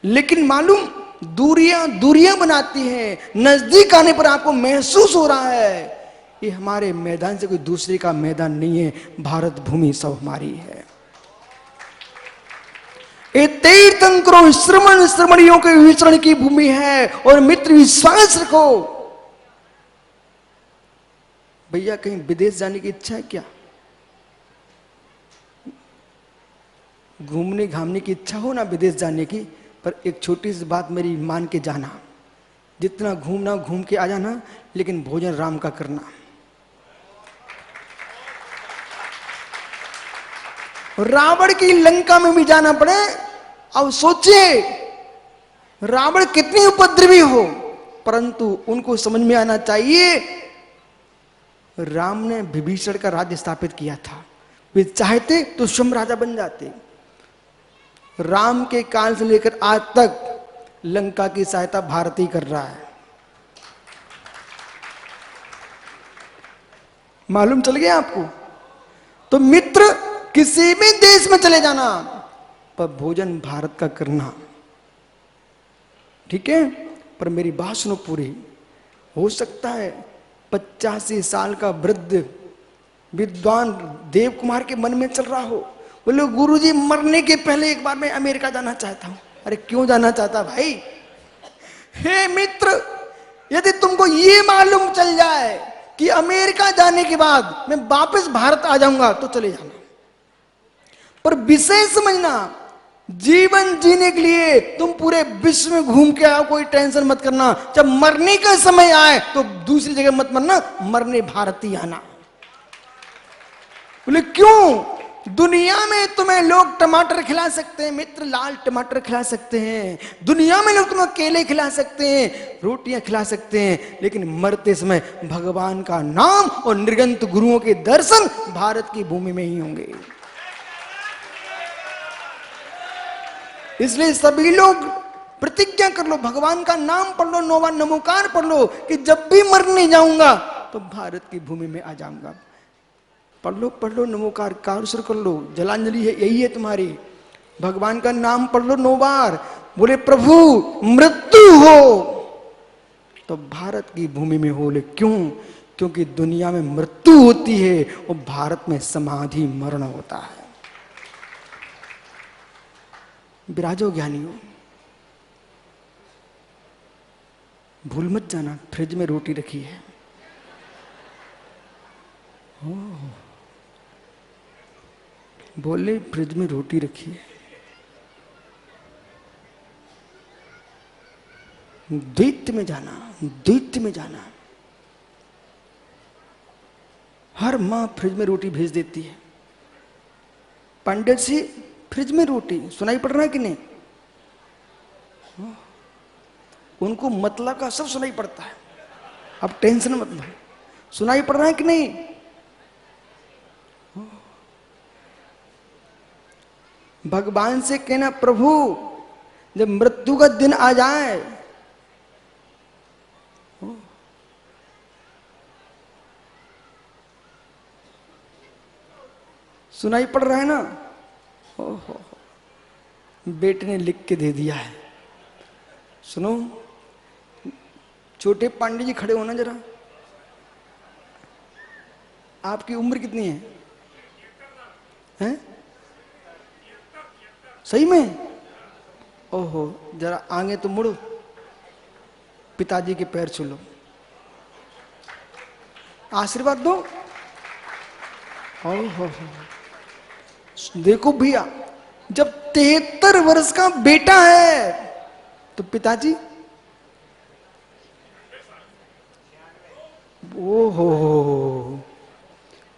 [SPEAKER 1] लेकिन मालूम दूरियां दूरियां बनाती हैं, नजदीक आने पर आपको महसूस हो रहा है ये हमारे मैदान से कोई दूसरे का मैदान नहीं है, भारत भूमि सब हमारी है। ये तीर्थंकरों श्रमण श्रमणियों के विचरण की भूमि है। और मित्र विश्वास रखो भैया, कहीं विदेश जाने की इच्छा है क्या? घूमने घामने की इच्छा हो ना विदेश जाने की, पर एक छोटी सी बात मेरी मान के जाना, जितना घूमना घूम के आ जाना, लेकिन भोजन राम का करना। रावण की लंका में भी जाना पड़े। अब सोचिए रावण कितनी उपद्रवी हो, परंतु उनको समझ में आना चाहिए राम ने विभीषण का राज्य स्थापित किया था। वे चाहते तो स्वयं राजा बन जाते। राम के काल से लेकर आज तक लंका की सहायता भारत ही कर रहा है। मालूम चल गया आपको? तो मित्र, किसी भी देश में चले जाना, पर भोजन भारत का करना, ठीक है? पर मेरी बात सुनो पूरी। हो सकता है 85 साल का वृद्ध विद्वान देव कुमार के मन में चल रहा हो, बोले गुरुजी मरने के पहले एक बार मैं अमेरिका जाना चाहता हूं। अरे क्यों जाना चाहता भाई? हे मित्र, यदि तुमको ये मालूम चल जाए कि अमेरिका जाने के बाद मैं वापस भारत आ जाऊंगा तो चले जाना, पर विषय समझना, जीवन जीने के लिए तुम पूरे विश्व में घूम के आओ, कोई टेंशन मत करना। जब मरने का समय आए तो दूसरी जगह मत मरना, मरने भारत ही आना। बोले क्यों? दुनिया में तुम्हें लोग टमाटर खिला सकते हैं मित्र, लाल टमाटर खिला सकते हैं। दुनिया में लोग तुम्हें केले खिला सकते हैं, रोटियां खिला सकते हैं, लेकिन मरते समय भगवान का नाम और निर्गंत गुरुओं के दर्शन भारत की भूमि में ही होंगे। इसलिए सभी लोग प्रतिज्ञा कर लो, भगवान का नाम पढ़ लो, नौवा नमोकार पढ़ लो कि जब भी मरने जाऊंगा तो भारत की भूमि में आ जाऊंगा। पढ़ लो नमोकार, कार कर लो, जलांजलि है यही है तुम्हारी। भगवान का नाम पढ़ लो 9 बार। बोले प्रभु मृत्यु हो तो भारत की भूमि में हो। ले क्यों? क्योंकि दुनिया में मृत्यु होती है और भारत में समाधि मरण होता है। विराजो ज्ञानियों, भूल मत जाना फ्रिज में रोटी रखी है। बोले फ्रिज में रोटी रखी है। दैत्य में जाना, दैत्य में जाना। हर मां फ्रिज में रोटी भेज देती है। पंडित जी फ्रिज में रोटी, सुनाई पड़ रहा है कि नहीं? उनको मतलब का सब सुनाई पड़ता है, अब टेंशन मत लो। सुनाई पड़ रहा है कि नहीं? भगवान से कहना, प्रभु जब मृत्यु का दिन आ जाए, सुनाई पड़ रहा है ना? ओहो, बेटे ने लिख के दे दिया है। सुनो, छोटे पांडे जी खड़े होना जरा। आपकी उम्र कितनी है? हैं? सही में? ओहो, जरा आगे तो मुड़ो, पिताजी के पैर छू लो, आशीर्वाद दो। ओहो, देखो भैया, जब 73 वर्ष का बेटा है तो पिताजी, ओहो,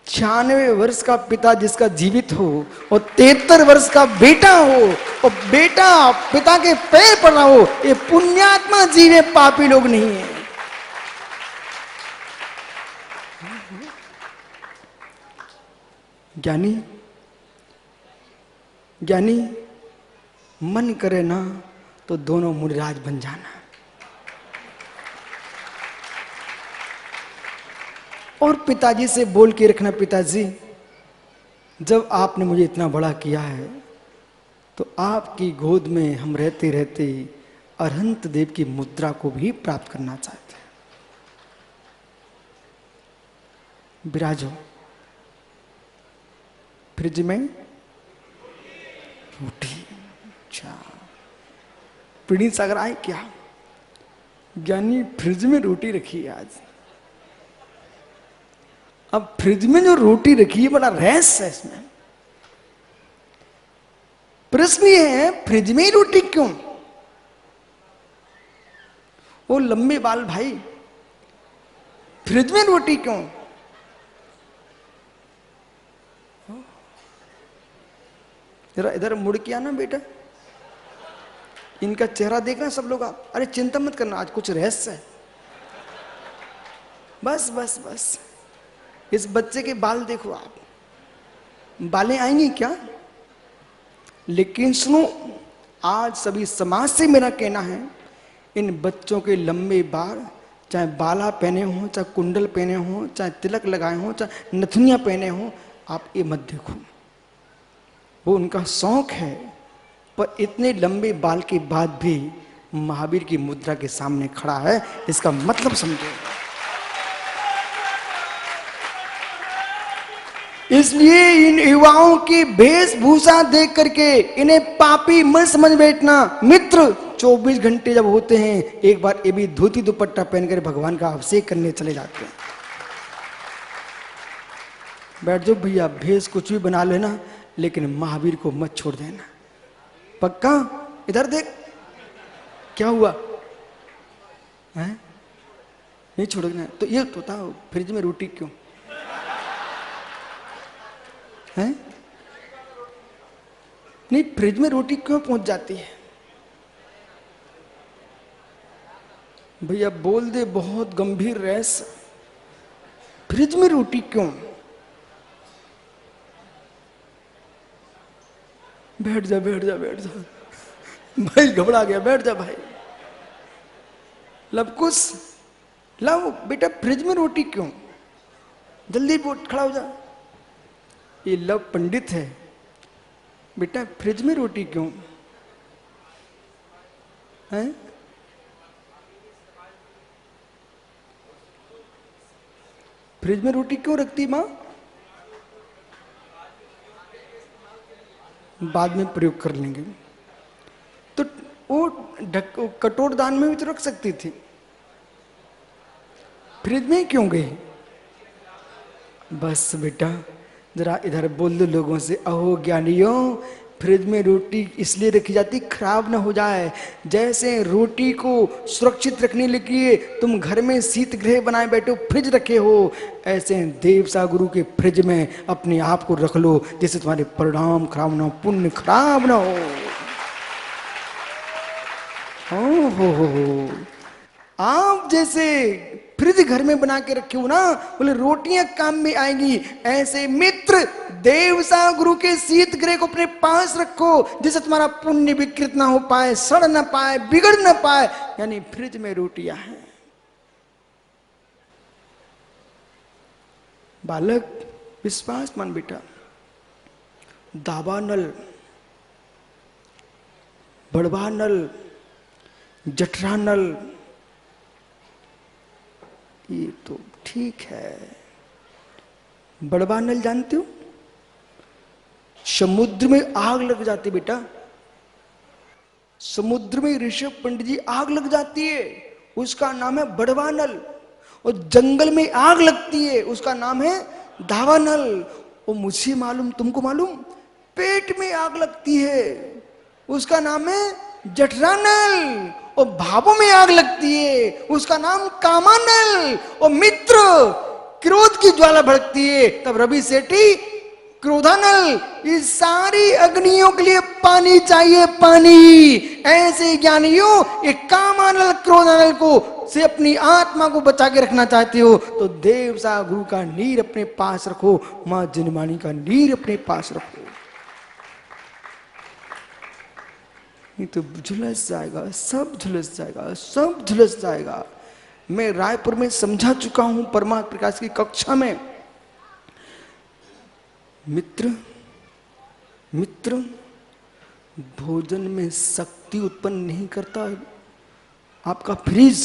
[SPEAKER 1] 96 वर्ष का पिता जिसका जीवित हो और 73 वर्ष का बेटा हो, और बेटा पिता के पैर पड़ रहा हो, ये पुण्यात्मा जीव है, पापी लोग नहीं है। ज्ञानी, ज्ञानी मन करे ना तो दोनों मुनिराज बन जाना। और पिताजी से बोल के रखना, पिताजी जब आपने मुझे इतना बड़ा किया है तो आपकी गोद में हम रहते रहते अरहंत देव की मुद्रा को भी प्राप्त करना चाहते हैं। विराजो, फ्रिज में रोटी। अच्छा, पीढ़ी सागर आए क्या? ज्ञानी फ्रिज में रोटी रखी है आज। अब फ्रिज में जो रोटी रखी है, बड़ा रहस्य है इसमें। प्रश्न ये है, फ्रिज में ही रोटी क्यों? वो लंबे बाल भाई, फ्रिज में रोटी क्यों? जरा इधर मुड़ के आना बेटा, इनका चेहरा देखना सब लोग आप। अरे चिंता मत करना, आज कुछ रहस्य है। बस बस बस, इस बच्चे के बाल देखो आप, बालें आएंगी क्या? लेकिन सुनो, आज सभी समाज से मेरा कहना है, इन बच्चों के लंबे बाल, चाहे बाला पहने हो, चाहे कुंडल पहने हो, चाहे तिलक लगाए हो, चाहे नथुनियां पहने हो, आप ये मत देखो। वो उनका शौक है, पर इतने लंबे बाल के बाद भी महावीर की मुद्रा के सामने खड़ा है, इसका मतलब समझो। इसलिए इन युवाओं की वेशभूषा देख करके इन्हें पापी मत समझ बैठना। मित्र 24 घंटे जब होते हैं, एक बार ये भी धोती दुपट्टा पहनकर भगवान का अभिषेक करने चले जाते हैं। बैठ जाओ भैया, भेष कुछ भी बना लेना, लेकिन महावीर को मत छोड़ देना। पक्का? इधर देख, क्या हुआ है? नहीं छोड़ना तो ये तो था, फ्रिज में रोटी क्यों है? नहीं, फ्रिज में रोटी क्यों पहुंच जाती है? भैया बोल दे, बहुत गंभीर रहस्य। फ्रिज में रोटी क्यों? बैठ जा बैठ जा बैठ जा भाई, घबरा गया, बैठ जा भाई। लवकुश, लाओ बेटा, फ्रिज में रोटी क्यों? जल्दी खड़ा हो जा। ये लव पंडित है बेटा, फ्रिज में रोटी क्यों है? फ्रिज में रोटी क्यों रखती माँ? बाद में प्रयोग कर लेंगे। तो वो कटोर दान में भी तो रख सकती थी, फ्रिज में क्यों गई? बस बेटा, जरा इधर बोल दो लोगों से, अहो ज्ञानियों, फ्रिज में रोटी इसलिए रखी जाती खराब ना हो जाए। जैसे रोटी को सुरक्षित रखने के लिए तुम घर में शीत गृह बनाए बैठे हो, फ्रिज रखे हो, ऐसे देव सा गुरु के फ्रिज में अपने आप को रख लो, जिससे तुम्हारे परिणाम खराब ना हो, पुण्य खराब ना हो। हो आप जैसे फ्रिज घर में बना के रखे हो ना, बोले रोटियां काम में आएंगी, ऐसे मित्र देवसा गुरु के शीत गृह को अपने पास रखो, जिससे तुम्हारा पुण्य विकृत ना हो पाए, सड़ ना पाए, बिगड़ ना पाए। यानी फ्रिज में रोटियां हैं। बालक विश्वास मान बेटा, दावानल, बड़वानल, जठरानल, ये तो ठीक है। बड़वानल जानते हो? समुद्र में आग लग जाती बेटा, समुद्र में ऋषभ पंडित जी आग लग जाती है, उसका नाम है बड़वानल। और जंगल में आग लगती है, उसका नाम है दावानल। और मुझे मालूम, तुमको मालूम, पेट में आग लगती है, उसका नाम है जठरानल। और भावों में आग लगती है, उसका नाम कामानल। और मित्र क्रोध की ज्वाला भड़कती है, तब रवि सेठी क्रोधानल। इस सारी अग्नियों के लिए पानी चाहिए, पानी। ऐसे ज्ञानियों एक कामानल क्रोधानल को से अपनी आत्मा को बचा के रखना चाहते हो तो देव सा गुरु का नीर अपने पास रखो, मां जिनवाणी का नीर अपने पास रखो। नहीं तो झुलस जाएगा, सब झुलस जाएगा, सब झुलस जाएगा। मैं रायपुर में समझा चुका हूं परमात्मा प्रकाश की कक्षा में। मित्र मित्र भोजन में शक्ति उत्पन्न नहीं करता आपका फ्रिज।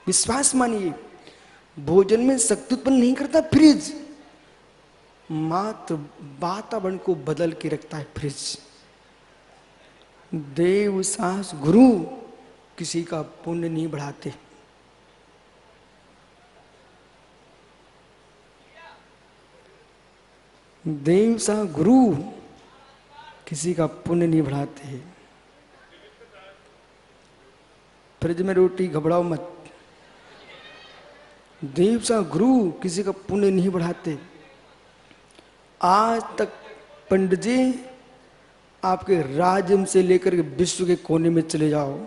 [SPEAKER 1] विश्वास मानिए, भोजन में शक्ति उत्पन्न नहीं करता फ्रिज, मात्र वातावरण को बदल के रखता है फ्रिज। देव सास गुरु किसी का पुण्य नहीं बढ़ाते। देव सा गुरु किसी का पुण्य नहीं बढ़ाते। फ्रिज में रोटी घबराओ मत, देव सा गुरु किसी का पुण्य नहीं बढ़ाते। आज तक पंडित जी आपके राज्य से लेकर के विश्व के कोने में चले जाओ,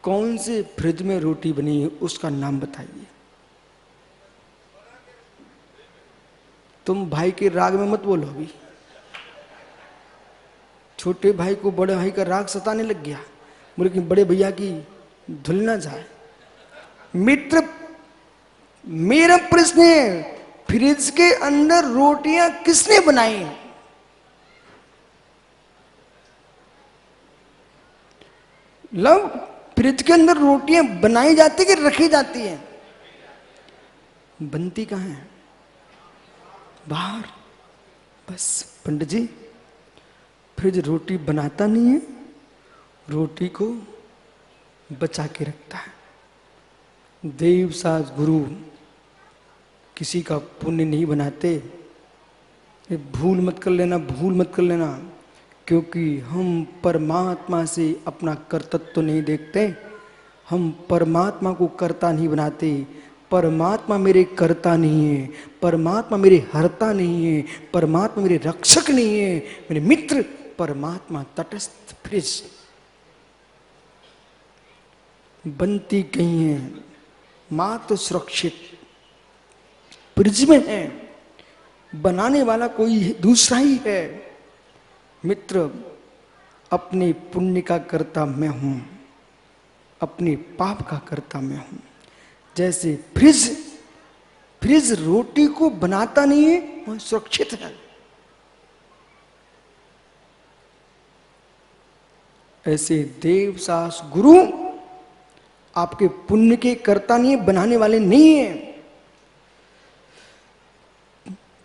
[SPEAKER 1] कौन से फ्रिज में रोटी बनी है उसका नाम बताइए। तुम भाई के राग में मत बोलो, अभी छोटे भाई को बड़े भाई का राग सताने लग गया, बोले कि बड़े भैया की धुल ना जाए। मित्र मेरा प्रश्न है, फ्रिज के अंदर रोटियां किसने बनाई? लव, फ्रिज के अंदर रोटियां बनाई जाती कि रखी जाती हैं? बनती कहां है? बाहर। बस पंडित जी, फ्रिज रोटी बनाता नहीं है, रोटी को बचा के रखता है। देव सास गुरु किसी का पुण्य नहीं बनाते। ये भूल मत कर लेना, भूल मत कर लेना, क्योंकि हम परमात्मा से अपना कर्तव्य तो नहीं देखते, हम परमात्मा को कर्ता नहीं बनाते। परमात्मा मेरे कर्ता नहीं है, परमात्मा मेरे हरता नहीं है, परमात्मा मेरे रक्षक नहीं है। मेरे मित्र, परमात्मा तटस्थ फ्रिज बनती कहीं है, मात्र सुरक्षित फ्रिज में है, बनाने वाला कोई दूसरा ही है। मित्र, अपने पुण्य का कर्ता मैं हूं, अपने पाप का कर्ता मैं हूं। जैसे फ्रिज रोटी को बनाता नहीं है, वह सुरक्षित है। ऐसे देव सास गुरु आपके पुण्य के कर्ता नहीं है, बनाने वाले नहीं है।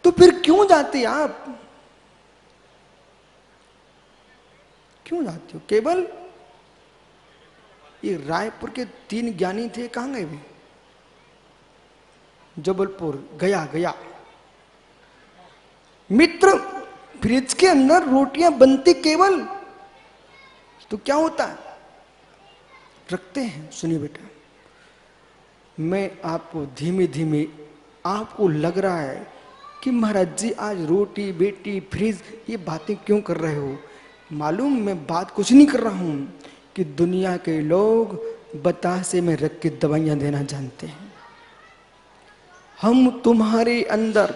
[SPEAKER 1] तो फिर क्यों जाते आप? क्यों जाते हो? केवल ये रायपुर के 3 ज्ञानी थे, कहां गए वे? जबलपुर, गया। मित्र, फ्रिज के अंदर रोटियां बनती केवल तो क्या होता है, रखते हैं। सुनिए बेटा, मैं आपको धीमे धीमे, आपको लग रहा है कि महाराज जी आज रोटी बेटी फ्रिज ये बातें क्यों कर रहे हो। मालूम मैं बात कुछ नहीं कर रहा हूं कि दुनिया के लोग बतासे में रख के दवाइयां देना जानते हैं। हम तुम्हारे अंदर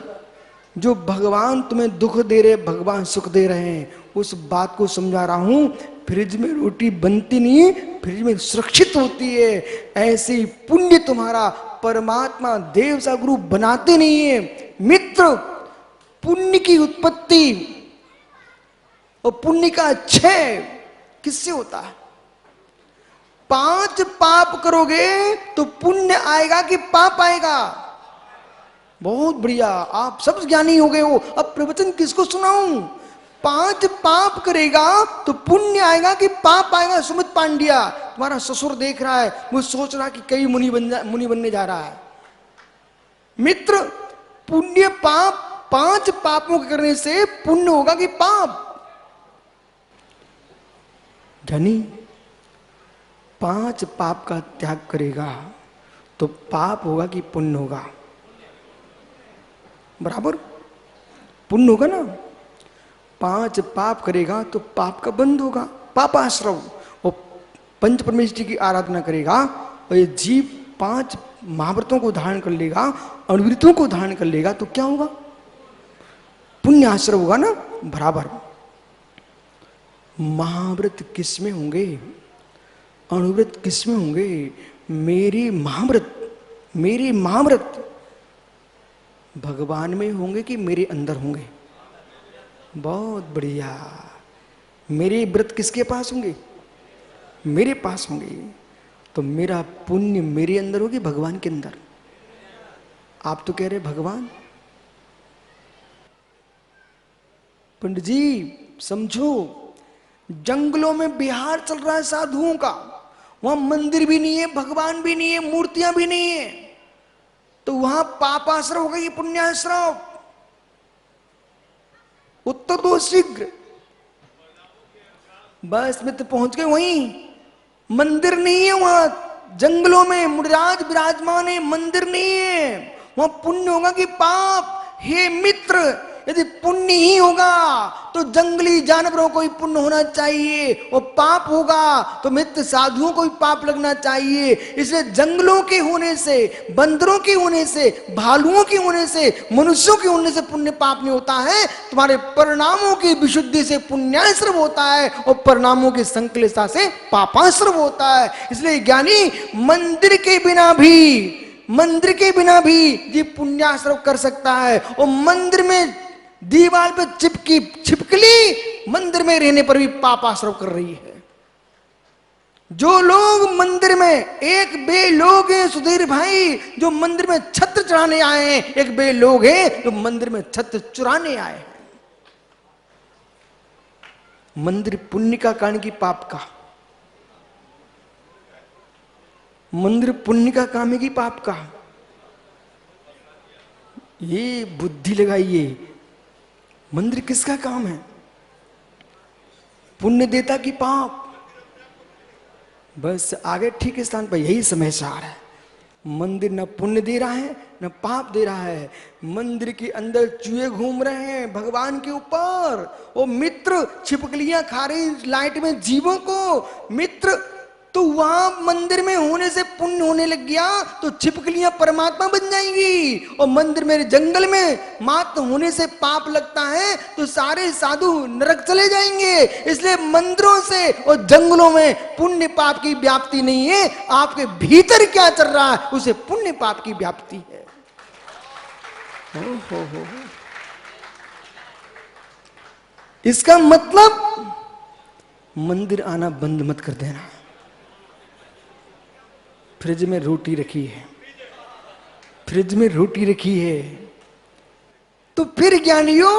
[SPEAKER 1] जो भगवान तुम्हें दुख दे रहे, भगवान सुख दे रहे हैं, उस बात को समझा रहा हूं। फ्रिज में रोटी बनती नहीं है, फ्रिज में सुरक्षित होती है। ऐसे ही पुण्य तुम्हारा परमात्मा देव सा गुरु बनाते नहीं है। मित्र, पुण्य की उत्पत्ति और पुण्य का क्षय किससे होता है? 5 पाप करोगे तो पुण्य आएगा कि पाप आएगा? बहुत बढ़िया, आप सब ज्ञानी हो गए हो। अब प्रवचन किसको सुनाऊं? 5 पाप करेगा तो पुण्य आएगा कि पाप आएगा? सुमित पांड्या, तुम्हारा ससुर देख रहा है, वो सोच रहा कि कई मुनि बनने जा रहा है। मित्र, पुण्य पाप, 5 पापों के करने से पुण्य होगा कि पाप? धनी 5 पाप का त्याग करेगा तो पाप होगा कि पुण्य होगा? बराबर पुण्य होगा ना। 5 पाप करेगा तो पाप का बंध होगा, पापाश्रव। और पंच परमेश्वर की आराधना करेगा और ये जीव 5 महाव्रतों को धारण कर लेगा, अणुव्रतों को धारण कर लेगा तो क्या होगा? पुण्य आश्रव होगा ना। बराबर महाव्रत किस में होंगे, अणुव्रत किस में होंगे? मेरे महाव्रत भगवान में होंगे कि मेरे अंदर होंगे? बहुत बढ़िया, मेरे व्रत किसके पास होंगे? मेरे पास होंगे। तो मेरा पुण्य मेरे अंदर होगी भगवान के अंदर? आप तो कह रहे भगवान। पंडित जी समझो, जंगलों में बिहार चल रहा है साधुओं का, वहां मंदिर भी नहीं है, भगवान भी नहीं है, मूर्तियां भी नहीं है, तो वहां पापाश्रव होगा कि पुण्याश्रव? उत्तर दो शीघ्र। बस मित्र पहुंच गए वहीं। मंदिर नहीं है वहां, जंगलों में मुनिराज विराजमान है, मंदिर नहीं है, वहां पुण्य होगा कि पाप? हे मित्र, यदि पुण्य ही होगा तो जंगली जानवरों को ही पुण्य होना चाहिए, और पाप होगा तो मित्र साधुओं को भी पाप लगना चाहिए। इसलिए जंगलों के होने से, बंदरों के होने से, भालुओं के होने से, मनुष्यों के होने से पुण्य पाप नहीं होता है। तुम्हारे परिणामों की विशुद्धि से पुण्याश्रव होता है और परिणामों की संकलिता से पापाश्रव होता है। इसलिए ज्ञानी मंदिर के बिना भी ये पुण्याश्रव कर सकता है। और मंदिर में दीवार पे छिपकली मंदिर में रहने पर भी पापाश्रव कर रही है। जो लोग मंदिर में, एक बे लोग हैं सुधीर भाई जो मंदिर में छत्र चढ़ाने आए हैं, एक बे लोग हैं जो मंदिर में छत्र चुराने आए हैं। मंदिर पुण्य का कारण की पाप का? मंदिर पुण्य का काम है कि पाप का? ये बुद्धि लगाइए, मंदिर किसका काम है? पुण्य देता कि पाप? बस आगे ठीक स्थान पर यही समझ आ रहा है। मंदिर न पुण्य दे रहा है न पाप दे रहा है। मंदिर के अंदर चूहे घूम रहे हैं भगवान के ऊपर, वो मित्र छिपकलियां खा रही लाइट में जीवों को। मित्र, तो वहां मंदिर में होने से पुण्य होने लग गया तो छिपकलियां परमात्मा बन जाएंगी, और मंदिर में जंगल में मात्र होने से पाप लगता है तो सारे साधु नरक चले जाएंगे। इसलिए मंदिरों से और जंगलों में पुण्य पाप की व्याप्ति नहीं है, आपके भीतर क्या चल रहा है उसे पुण्य पाप की व्याप्ति है। हो। इसका मतलब मंदिर आना बंद मत कर देना। फ्रिज में रोटी रखी है, फ्रिज में रोटी रखी है, तो फिर ज्ञानियों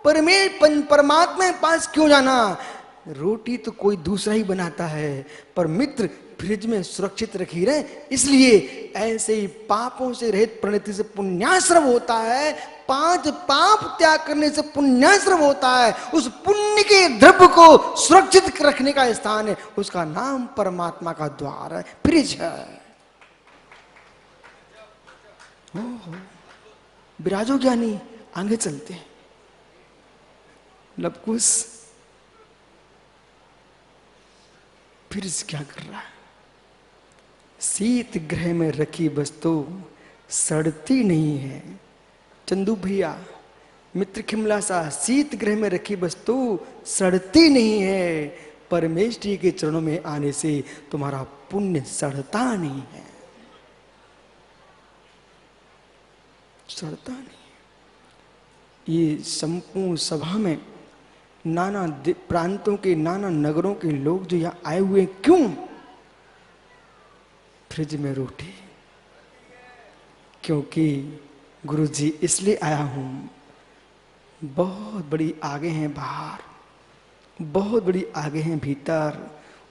[SPEAKER 1] परमात्मा के पास क्यों जाना? रोटी तो कोई दूसरा ही बनाता है, पर मित्र फ्रिज में सुरक्षित रखी रहे। इसलिए ऐसे ही पापों से रहित प्रणति से पुण्याश्रम होता है, 5 पाप त्याग करने से पुण्याश्रम होता है। उस पुण्य के द्रव्य को सुरक्षित रखने का स्थान है, उसका नाम परमात्मा का द्वार है, फ्रिज है। विराजो ज्ञानी, आगे चलते हैं। लवकुश फिर क्या कर रहा है? शीत गृह में रखी वस्तु सड़ती नहीं है। चंदू भैया, मित्र खिमलासा, शीत गृह में रखी वस्तु सड़ती नहीं है, परमेश्वरी के चरणों में आने से तुम्हारा पुण्य सड़ता नहीं है, सड़ता नहीं। ये संपूर्ण सभा में नाना प्रांतों के, नाना नगरों के लोग जो यहाँ आए हुए, क्यों? फ्रिज में रोटी, क्योंकि गुरुजी इसलिए आया हूं, बहुत बड़ी आगे हैं बाहर, बहुत बड़ी आगे हैं भीतर,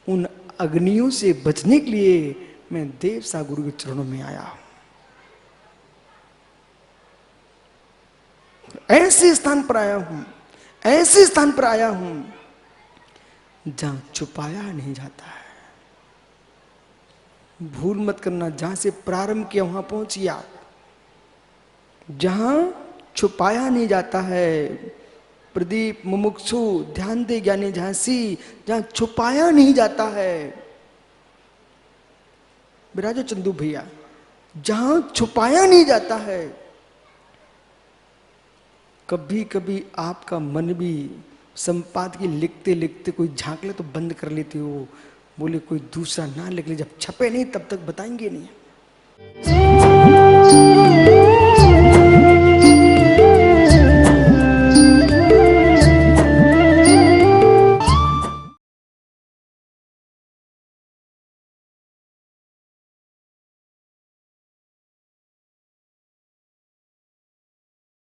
[SPEAKER 1] उन अग्नियों से बचने के लिए मैं देव सा गुरु के चरणों में आया हूं। ऐसे स्थान पर आया हूं, ऐसे स्थान पर आया हूं जहां छुपाया नहीं जाता है। भूल मत करना, जहां से प्रारंभ किया वहां पहुंचिए आप, जहां छुपाया नहीं जाता है। प्रदीप, मुमुक्षु, ध्यान दे ज्ञानी झांसी, जहां छुपाया नहीं जाता है। विराजो चंदू भैया, जहां छुपाया नहीं जाता है। कभी कभी आपका मन भी संपादकीय लिखते लिखते कोई झांक ले तो बंद कर लेते हो, बोले कोई दूसरा ना लिख ले, जब छपे नहीं तब तक बताएंगे नहीं।